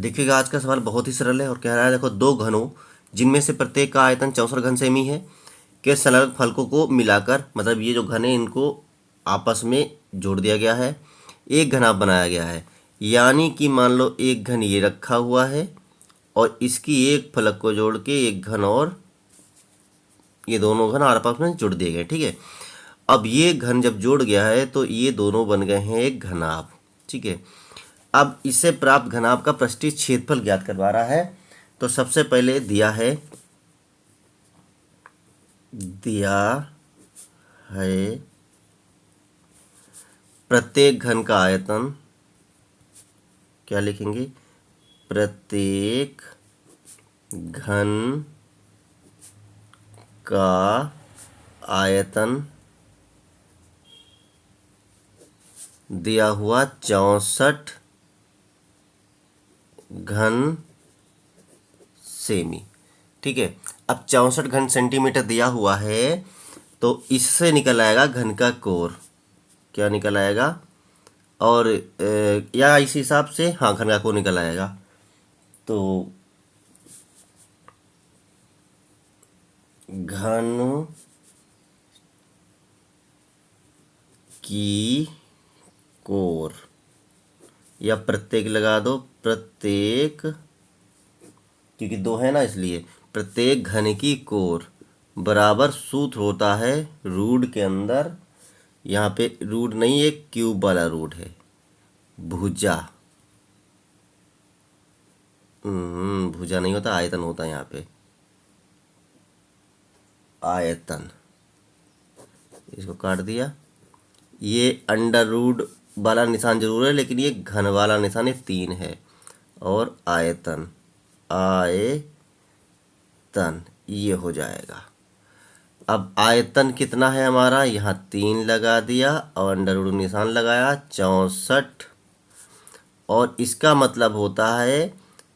देखिएगा आज का सवाल बहुत ही सरल है और कह रहा है देखो दो घनों जिनमें से प्रत्येक का आयतन 64 घन सेमी है के संलग्न फलकों को मिलाकर मतलब ये जो घन है इनको आपस में जोड़ दिया गया है, एक घनाभ बनाया गया है। यानी कि मान लो एक घन ये रखा हुआ है और इसकी एक फलक को जोड़ के एक घन और ये दोनों घन आपस में जुड़ दिए गए। ठीक है, अब ये घन जब जोड़ गया है तो ये दोनों बन गए हैं एक घनाभ। ठीक है, अब इससे प्राप्त घनाभ का पृष्ठीय क्षेत्रफल ज्ञात करवा रहा है। तो सबसे पहले दिया है प्रत्येक घन का आयतन, क्या लिखेंगे, प्रत्येक घन का आयतन दिया हुआ 64 घन सेमी। ठीक है, अब 64 घन सेंटीमीटर दिया हुआ है तो इससे निकल आएगा घन का कोर, क्या निकल आएगा, और या इस हिसाब से हाँ घन का कोर निकल आएगा। तो घन की कोर या प्रत्येक लगा दो, प्रत्येक, क्योंकि दो है ना इसलिए प्रत्येक घन की कोर बराबर सूत्र होता है रूट के अंदर, यहाँ पे रूट नहीं है, क्यूब वाला रूट है, भुजा। भुजा नहीं होता, आयतन होता है यहाँ पे, आयतन। इसको काट दिया, ये अंडर रूट वाला निशान जरूर है लेकिन ये घन वाला निशान ये 3 है, और आयतन, आयतन ये हो जाएगा। अब आयतन कितना है हमारा, यहाँ 3 लगा दिया और अंडर रूट निशान लगाया 64, और इसका मतलब होता है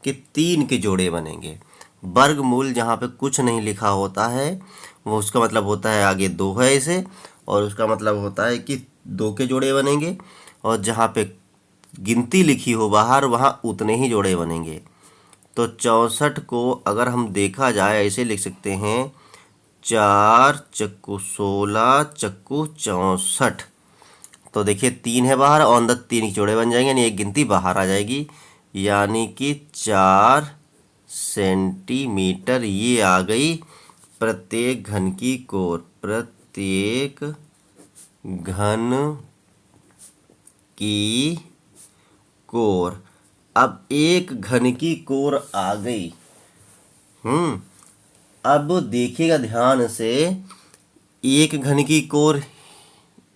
कि 3 के जोड़े बनेंगे। वर्गमूल जहाँ पे कुछ नहीं लिखा होता है वो उसका मतलब होता है आगे 2 है इसे, और उसका मतलब होता है कि 2 के जोड़े बनेंगे, और जहाँ पे गिनती लिखी हो बाहर वहाँ उतने ही जोड़े बनेंगे। तो 64 को अगर हम देखा जाए ऐसे लिख सकते हैं, 4 चक्कू 16 चक्कू 64। तो देखिए 3 है बाहर और अंदर 3 के जोड़े बन जाएंगे, यानी एक गिनती बाहर आ जाएगी, यानी कि 4 सेंटीमीटर ये आ गई प्रत्येक घन की कोर, प्रत्येक घन की कोर। अब एक घन की कोर आ गई। अब देखिएगा ध्यान से, एक घन की कोर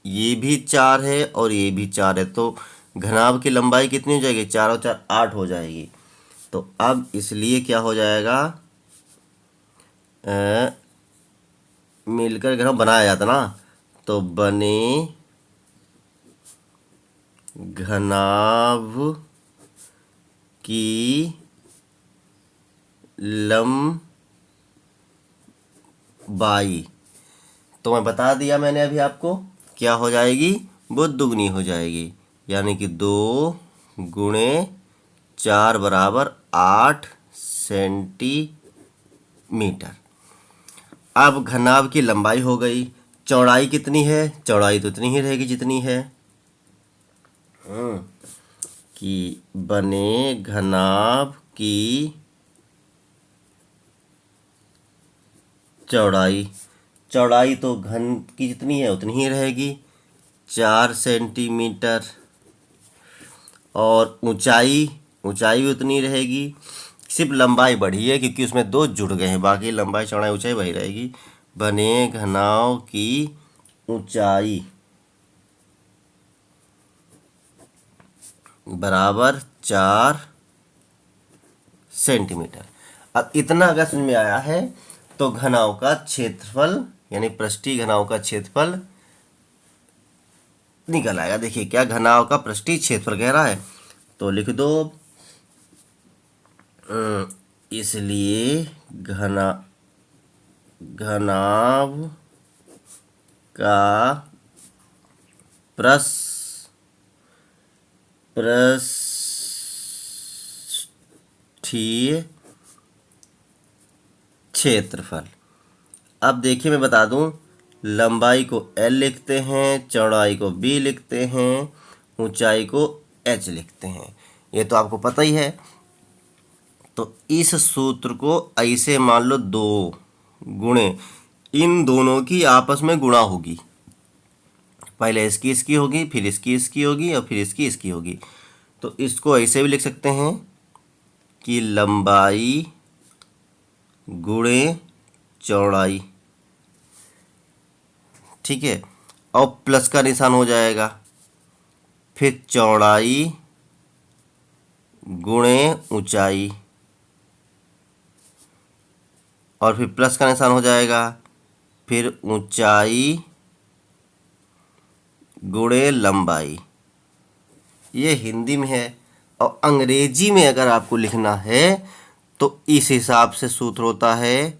ये भी 4 है और ये भी 4 है, तो घनाभ की लंबाई कितनी हो जाएगी, 4 और 4 8 हो जाएगी। तो अब इसलिए क्या हो जाएगा, मिलकर घनाभ बनाया जाता ना, तो बने घनाभ की लंबाई, तो मैं बता दिया मैंने अभी आपको, क्या हो जाएगी, वो दुगनी हो जाएगी, यानी कि 2 गुणे 4 बराबर 8 सेंटीमीटर। अब घनाभ की लंबाई हो गई, चौड़ाई कितनी है, चौड़ाई तो इतनी ही रहेगी जितनी है, कि बने घनाभ की चौड़ाई, चौड़ाई तो घन की जितनी है उतनी ही रहेगी 4 सेंटीमीटर, और ऊंचाई, ऊंचाई भी उतनी रहेगी, सिर्फ लंबाई बढ़ी है क्योंकि उसमें 2 जुड़ गए हैं, बाकी लंबाई चौड़ाई ऊंचाई वही रहेगी। बने घनाभ की ऊंचाई बराबर 4 सेंटीमीटर। अब इतना अगर समझ में आया है तो घनाभ का क्षेत्रफल यानी पृष्ठीय घनाभ का क्षेत्रफल निकल आएगा। देखिए क्या घनाभ का पृष्ठीय क्षेत्रफल कह रहा है, तो लिख दो, इसलिए घनाभ का पृष्ठीय क्षेत्रफल। अब देखिए मैं बता दूं, लंबाई को L लिखते हैं, चौड़ाई को B लिखते हैं, ऊंचाई को H लिखते हैं। ये तो आपको पता ही है। तो इस सूत्र को ऐसे मान लो, दो गुणे इन दोनों की आपस में गुणा होगी। पहले इसकी होगी, फिर इसकी होगी, और फिर इसकी होगी। तो इसको ऐसे भी लिख सकते हैं कि लंबाई गुणे चौड़ाई, ठीक है, और प्लस का निशान हो जाएगा। फिर चौड़ाई गुणे ऊंचाई, और फिर प्लस का निशान हो जाएगा। फिर ऊंचाई गुणे लंबाई। ये हिंदी में है। और अंग्रेजी में अगर आपको लिखना है तो इस हिसाब से सूत्र होता है,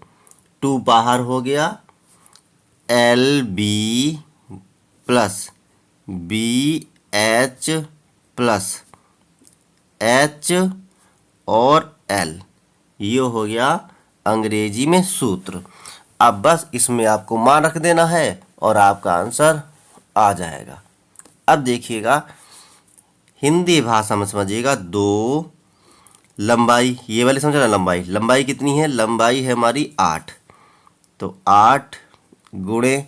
2 बाहर हो गया, LB plus BH plus H और L। ये हो गया अंग्रेजी में सूत्र। अब बस इसमें आपको मान रख देना है और आपका आंसर आ जाएगा। अब देखिएगा हिंदी भाषा में समझिएगा। 2 लंबाई, ये वाली समझो ना, लंबाई कितनी है? लंबाई है हमारी 8। तो 8 गुणे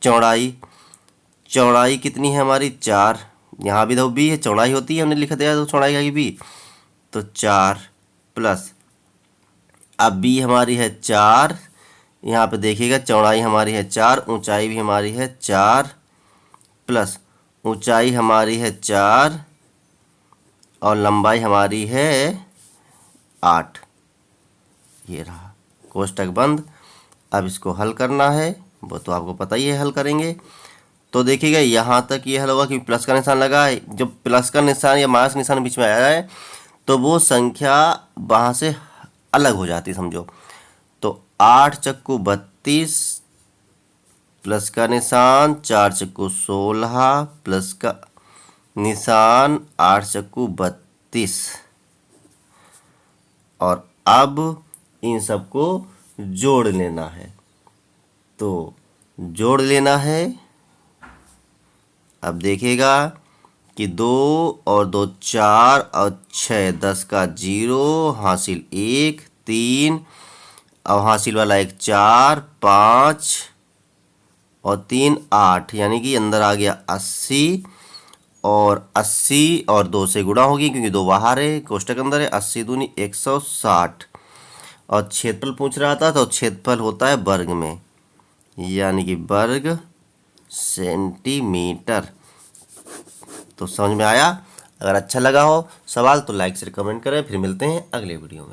चौड़ाई कितनी है हमारी? 4। यहाँ भी तो B है, चौड़ाई होती है, हमने लिखा दिया तो चौड़ाई आएगी B। तो 4 प्लस, अब B हमारी है 4, यहाँ पे देखिएगा चौड़ाई हमारी है 4, ऊंचाई भी हमारी है 4, प्लस ऊंचाई हमारी है 4 और लंबाई हमारी है 8। ये रहा, कोष्टक बंद। अब इसको हल करना है, वो तो आपको पता ही है, हल करेंगे। तो देखिएगा यहाँ तक ये हल होगा कि प्लस का निशान लगा है। जब प्लस का निशान या माइनस निशान बीच में आया है तो वो संख्या वहाँ से अलग हो जाती, समझो। तो 8 चक्कू 32, प्लस का निशान 4 चक्कू 16, प्लस का निशान 8 चक्कू 32। और अब इन सबको जोड़ लेना है। तो जोड़ लेना है। अब देखिएगा कि 2 और 2 4 और 6 10 का 0, हासिल 1 3, और हासिल वाला 1 4 5 और 3 8, यानी कि अंदर आ गया 80। और 80 और 2 से गुणा होगी क्योंकि 2 बाहर है, कोष्टक अंदर है। 80 दूनी 160। और क्षेत्रफल पूछ रहा था, तो क्षेत्रफल होता है वर्ग में, यानी कि वर्ग सेंटीमीटर। तो समझ में आया? अगर अच्छा लगा हो सवाल तो लाइक से कमेंट करें। फिर मिलते हैं अगले वीडियो में।